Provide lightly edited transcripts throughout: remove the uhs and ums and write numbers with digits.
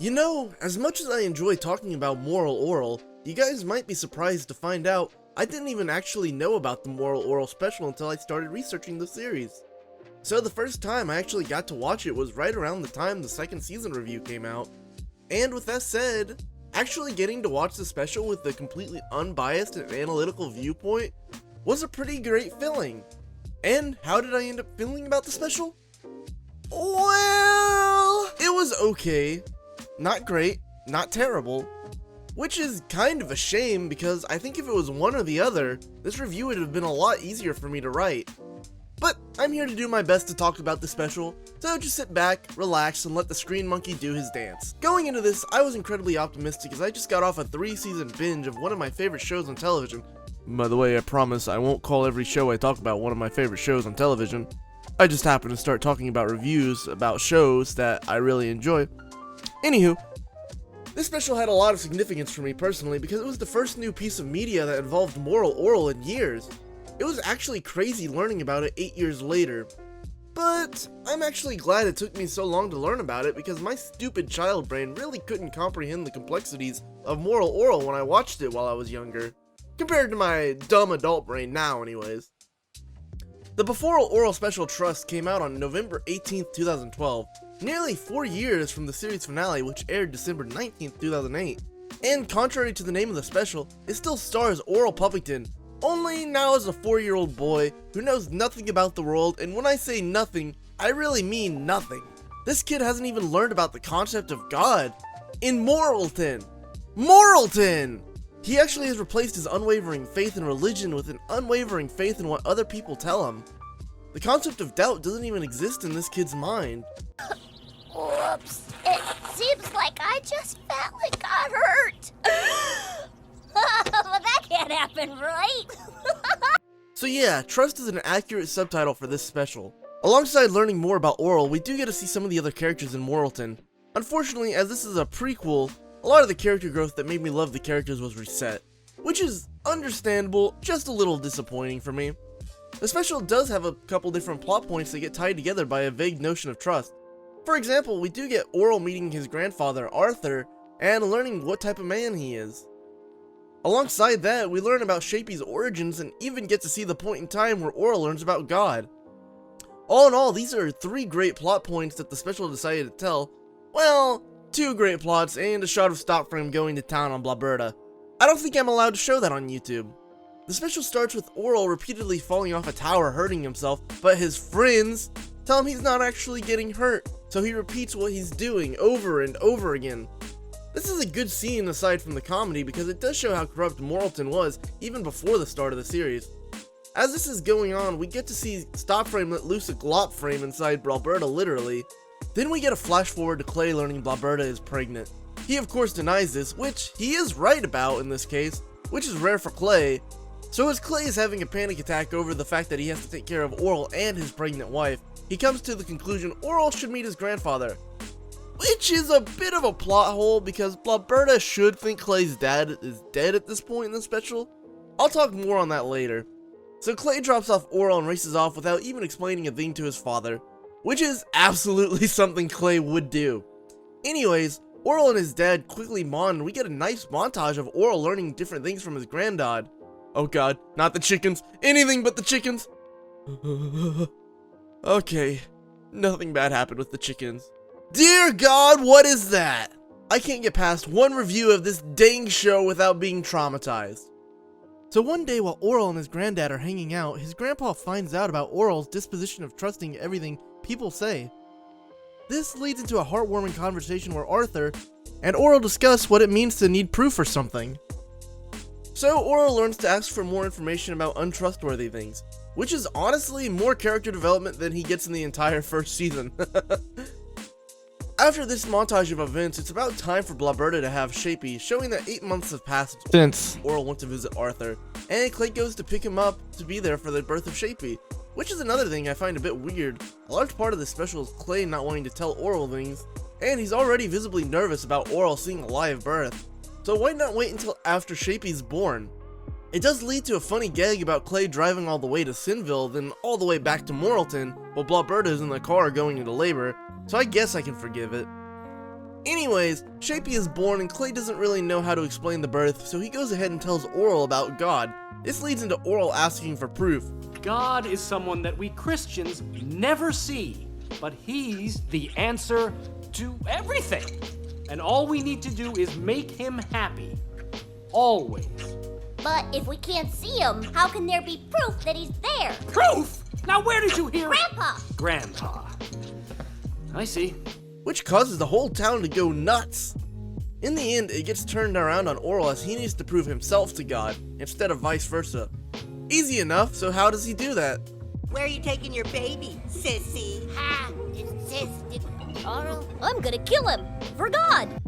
You know, as much as I enjoy talking about Moral Oral, you guys might be surprised to find out I didn't even actually know about the Moral Oral special until I started researching the series. So the first time I actually got to watch it was right around the time the second season review came out. And with that said, actually getting to watch the special with a completely unbiased and analytical viewpoint was a pretty great feeling. And how did I end up feeling about the special? Well, it was okay. Not great, not terrible. Which is kind of a shame because I think if it was one or the other, this review would have been a lot easier for me to write. But I'm here to do my best to talk about the special, so just sit back, relax, and let the screen monkey do his dance. Going into this, I was incredibly optimistic as I just got off a 3-season binge of one of my favorite shows on television. By the way, I promise I won't call every show I talk about one of my favorite shows on television. I just happen to start talking about reviews about shows that I really enjoy. Anywho, this special had a lot of significance for me personally because it was the first new piece of media that involved Moral Oral in years. It was actually crazy learning about it 8 years later. But I'm actually glad it took me so long to learn about it because my stupid child brain really couldn't comprehend the complexities of Moral Oral when I watched it while I was younger. Compared to my dumb adult brain now anyways. The Beforel Oral Special Trust came out on November 18th, 2012, nearly 4 years from the series finale which aired December 19th, 2008. And contrary to the name of the special, it still stars Oral Puffington, only now as a 4-year-old boy who knows nothing about the world, and when I say nothing, I really mean nothing. This kid hasn't even learned about the concept of God in Moralton! Moralton! He actually has replaced his unwavering faith in religion with an unwavering faith in what other people tell him. The concept of doubt doesn't even exist in this kid's mind. Whoops, it seems like I just felt like got hurt. Well, that can't happen, right? So yeah, Trust is an accurate subtitle for this special. Alongside learning more about Oral, we do get to see some of the other characters in Moralton. Unfortunately, as this is a prequel, a lot of the character growth that made me love the characters was reset, which is understandable, just a little disappointing for me. The special does have a couple different plot points that get tied together by a vague notion of trust. For example, we do get Oral meeting his grandfather, Arthur, and learning what type of man he is. Alongside that, we learn about Shapey's origins and even get to see the point in time where Oral learns about God. All in all, these are 3 great plot points that the special decided to tell. Well, 2 great plots and a shot of stop frame going to town on Blobberta. I don't think I'm allowed to show that on YouTube. The special starts with Oral repeatedly falling off a tower hurting himself, but his friends tell him he's not actually getting hurt, so he repeats what he's doing over and over again. This is a good scene aside from the comedy because it does show how corrupt Moralton was even before the start of the series. As this is going on, we get to see Stop Frame let loose a glop frame inside Blobberta literally. Then we get a flash forward to Clay learning Blobberta is pregnant. He of course denies this, which he is right about in this case, which is rare for Clay. So as Clay is having a panic attack over the fact that he has to take care of Oral and his pregnant wife, he comes to the conclusion Oral should meet his grandfather. Which is a bit of a plot hole because Blobberta should think Clay's dad is dead at this point in the special. I'll talk more on that later. So Clay drops off Oral and races off without even explaining a thing to his father, which is absolutely something Clay would do. Anyways, Oral and his dad quickly bond and we get a nice montage of Oral learning different things from his granddad. Oh god, not the chickens, anything but the chickens. Okay, nothing bad happened with the chickens. Dear God, what is that? I can't get past one review of this dang show without being traumatized. So one day while Oral and his granddad are hanging out, his grandpa finds out about Oral's disposition of trusting everything people say. This leads into a heartwarming conversation where Arthur and Oral discuss what it means to need proof for something. So Oral learns to ask for more information about untrustworthy things, which is honestly more character development than he gets in the entire first season. After this montage of events, it's about time for Blobberta to have Shapey, showing that 8 months have passed since Oral went to visit Arthur, and Clay goes to pick him up to be there for the birth of Shapey, which is another thing I find a bit weird. A large part of this special is Clay not wanting to tell Oral things, and he's already visibly nervous about Oral seeing a live birth, so why not wait until after Shapey's born? It does lead to a funny gag about Clay driving all the way to Sinville, then all the way back to Moralton, while Blobberta is in the car going into labor, so I guess I can forgive it. Anyways, Shapey is born and Clay doesn't really know how to explain the birth, so he goes ahead and tells Orel about God. This leads into Orel asking for proof. God is someone that we Christians never see, but he's the answer to everything. And all we need to do is make him happy. Always. But if we can't see him, how can there be proof that he's there? Proof? Now where did you hear it? Grandpa! Grandpa. I see. Which causes the whole town to go nuts. In the end, it gets turned around on Orel as he needs to prove himself to God, instead of vice versa. Easy enough, so how does he do that? Where are you taking your baby, sissy? Ha! I'm gonna kill him! For God!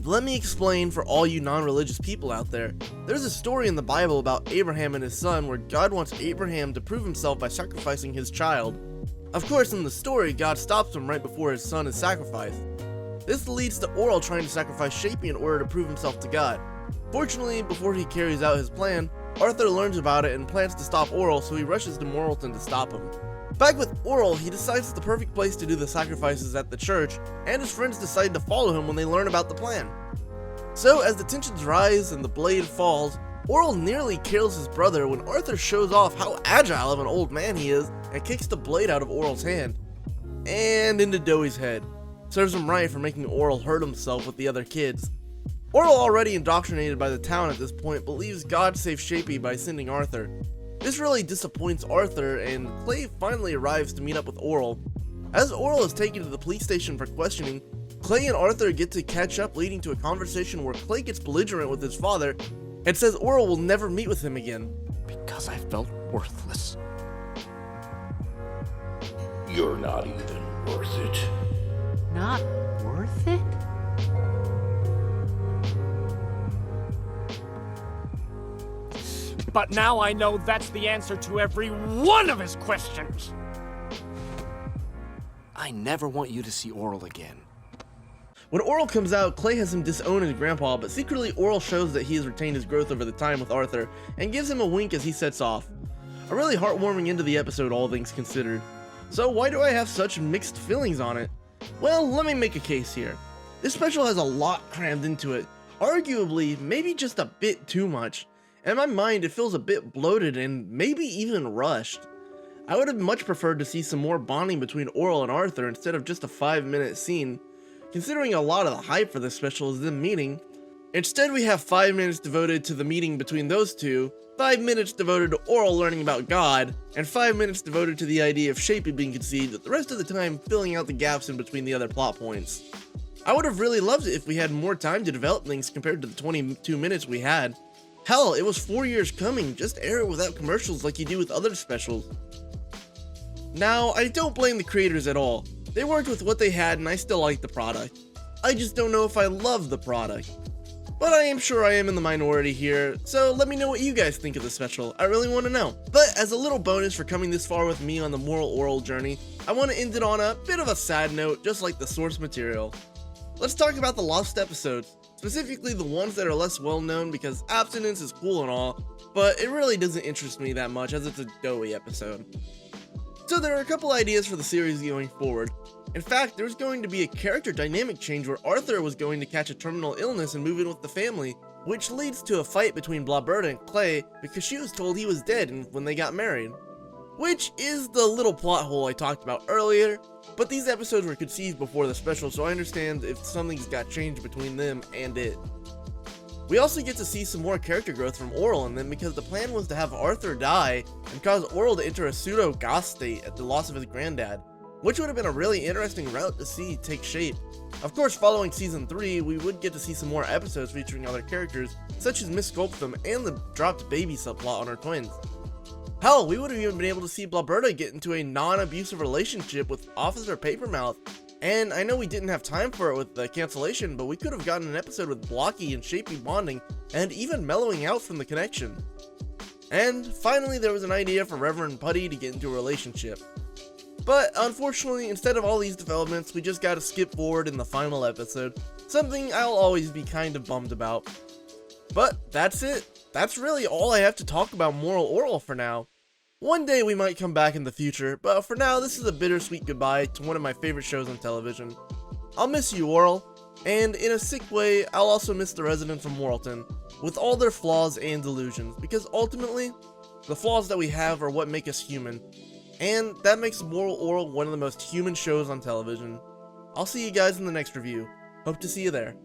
Let me explain for all you non-religious people out there. There's a story in the Bible about Abraham and his son where God wants Abraham to prove himself by sacrificing his child. Of course, in the story, God stops him right before his son is sacrificed. This leads to Orel trying to sacrifice Shapey in order to prove himself to God. Fortunately, before he carries out his plan, Arthur learns about it and plans to stop Orel, so he rushes to Morrilton to stop him. Back with Orel, he decides the perfect place to do the sacrifices at the church, and his friends decide to follow him when they learn about the plan. So, as the tensions rise and the blade falls, Orel nearly kills his brother when Arthur shows off how agile of an old man he is and kicks the blade out of Orel's hand. And into Doey's head. Serves him right for making Orel hurt himself with the other kids. Orel, already indoctrinated by the town at this point, believes God saved Shapey by sending Arthur. This really disappoints Arthur, and Clay finally arrives to meet up with Orel. As Orel is taken to the police station for questioning, Clay and Arthur get to catch up, leading to a conversation where Clay gets belligerent with his father and says Orel will never meet with him again. Because I felt worthless. You're not even worth it. Not worth it? But now I know that's the answer to every one of his questions. I never want you to see Orel again. When Orel comes out, Clay has him disown his grandpa, but secretly Orel shows that he has retained his growth over the time with Arthur and gives him a wink as he sets off. A really heartwarming end to the episode, all things considered. So why do I have such mixed feelings on it? Well, let me make a case here. This special has a lot crammed into it, arguably maybe just a bit too much. In my mind, it feels a bit bloated and maybe even rushed. I would have much preferred to see some more bonding between Orel and Arthur instead of just a 5-minute scene, considering a lot of the hype for this special is them meeting. Instead, we have 5 minutes devoted to the meeting between those two, 5 minutes devoted to Orel learning about God, and 5 minutes devoted to the idea of Shapey being conceived, with the rest of the time filling out the gaps in between the other plot points. I would have really loved it if we had more time to develop things compared to the 22 minutes we had. Hell, it was 4 years coming, just air it without commercials like you do with other specials. Now, I don't blame the creators at all. They worked with what they had and I still like the product. I just don't know if I love the product. But I am sure I am in the minority here, so let me know what you guys think of the special, I really want to know. But as a little bonus for coming this far with me on the moral Orel journey, I want to end it on a bit of a sad note, just like the source material. Let's talk about the lost episodes, specifically the ones that are less well known, because abstinence is cool and all, but it really doesn't interest me that much as it's a doughy episode. So there are a couple ideas for the series going forward. In fact, there's going to be a character dynamic change where Arthur was going to catch a terminal illness and move in with the family, which leads to a fight between Blauberta and Clay because she was told he was dead when they got married. Which is the little plot hole I talked about earlier, but these episodes were conceived before the special, so I understand if something's got changed between them and it. We also get to see some more character growth from Orel in them because the plan was to have Arthur die and cause Orel to enter a pseudo-goth state at the loss of his granddad, which would have been a really interesting route to see take shape. Of course, following season 3, we would get to see some more episodes featuring other characters, such as Miss Sculptum and the dropped baby subplot on her twins. Hell, we would have even been able to see Blauberta get into a non-abusive relationship with Officer Papermouth, and I know we didn't have time for it with the cancellation, but we could have gotten an episode with Blocky and Shapey bonding, and even mellowing out from the connection. And finally, there was an idea for Reverend Putty to get into a relationship. But unfortunately, instead of all these developments, we just gotta skip forward in the final episode, something I'll always be kind of bummed about. But that's it. That's really all I have to talk about Moral Orel for now. One day we might come back in the future, but for now this is a bittersweet goodbye to one of my favorite shows on television. I'll miss you, Orel, and in a sick way, I'll also miss the residents from Moralton, with all their flaws and delusions, because ultimately, the flaws that we have are what make us human, and that makes Beforel Orel one of the most human shows on television. I'll see you guys in the next review. Hope to see you there.